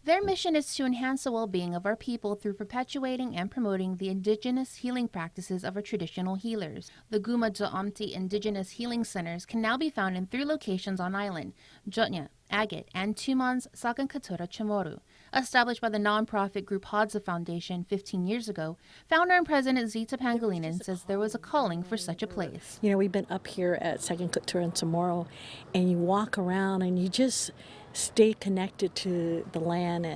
Their mission is to enhance the well-being of our people through perpetuating and promoting the indigenous healing practices of our traditional healers. The Guma Amti Indigenous Healing Centers can now be found in 3 locations on island: Jotnya, Agat, and Tumon's Sagan Kotturan Chamoru. Established by the nonprofit group Hadza Foundation 15 years ago, founder and president Zita Pangilinan says there was a calling for such a place. You know, we've been up here at Sagan Kotturan Chamoru, and you walk around and you just stay connected to the land.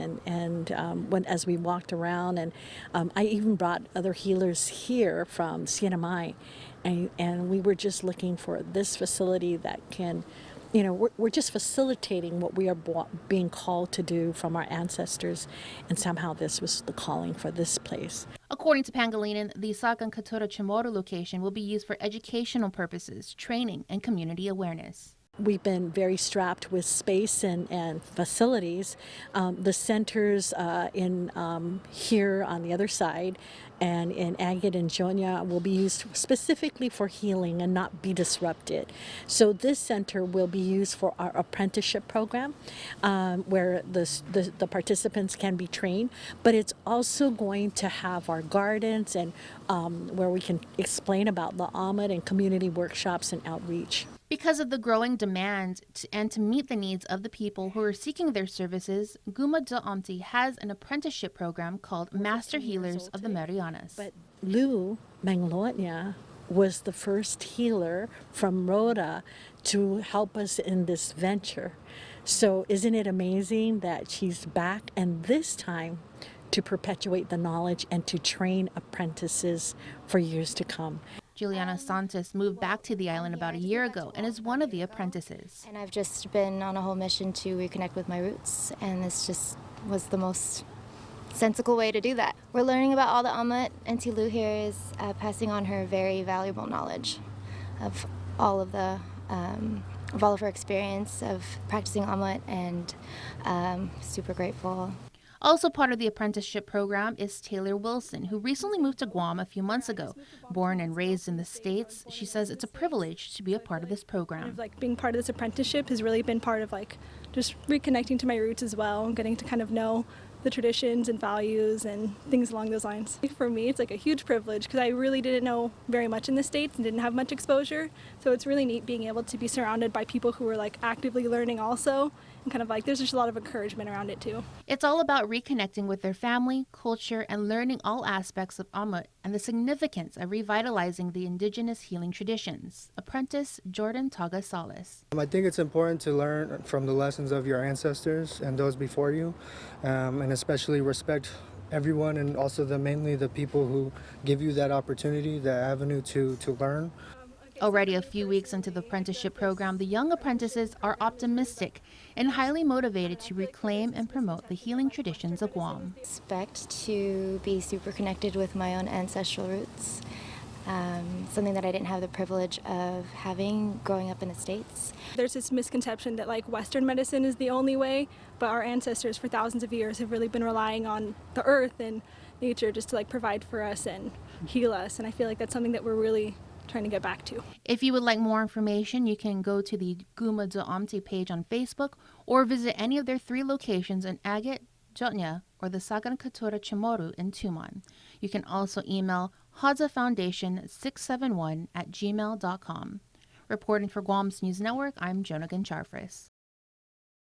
As we walked around, and I even brought other healers here from CNMI, and we were just looking for this facility that can, you know, we're just facilitating what we are being called to do from our ancestors, and somehow this was the calling for this place. According to Pangilinan, the Sagan Kotturan Chamoru location will be used for educational purposes, training, and community awareness. We've been very strapped with space and facilities. The centers here on the other side and in Agat and Jonya will be used specifically for healing and not be disrupted. So this center will be used for our apprenticeship program, where the participants can be trained, but it's also going to have our gardens and where we can explain about the Agat and community workshops and outreach. Because of the growing demand and to meet the needs of the people who are seeking their services, Guma Amti has an apprenticeship program called Master Healers of the Marianas. But Lou Manglonia was the first healer from Rhoda to help us in this venture. So isn't it amazing that she's back, and this time to perpetuate the knowledge and to train apprentices for years to come. Juliana Santos moved back to the island about a year ago and is one of the apprentices. And I've just been on a whole mission to reconnect with my roots, and this just was the most sensible way to do that. We're learning about all the Amat, and Tilu here is passing on her very valuable knowledge of all of her experience of practicing Amat, and super grateful. Also part of the apprenticeship program is Taylor Wilson, who recently moved to Guam a few months ago. Born and raised in the States, she says it's a privilege to be a part of this program. Being part of this apprenticeship has really been part of just reconnecting to my roots as well, and getting to kind of know the traditions and values and things along those lines. For me, it's a huge privilege because I really didn't know very much in the States and didn't have much exposure. So it's really neat being able to be surrounded by people who are actively learning also, and there's just a lot of encouragement around it too. It's all about reconnecting with their family, culture, and learning all aspects of Amat and the significance of revitalizing the indigenous healing traditions. Apprentice Jordan Taga Salas. I think it's important to learn from the lessons of your ancestors and those before you, and especially respect everyone, and also mainly the people who give you that opportunity, that avenue to learn. Already a few weeks into the apprenticeship program, the young apprentices are optimistic and highly motivated to reclaim and promote the healing traditions of Guam. I expect to be super connected with my own ancestral roots, something that I didn't have the privilege of having growing up in the States. There's this misconception that Western medicine is the only way, but our ancestors for thousands of years have really been relying on the earth and nature just to provide for us and heal us, and I feel that's something that we're really trying to get back to. If you would like more information, you can go to the Guma Amti page on Facebook or visit any of their 3 locations in Agat, Jotnya, or the Sagan Kotturan Chamoru in Tumon. You can also email hadzafoundation671@gmail.com. Reporting for Guam's News Network, I'm Jonah Gancharfris.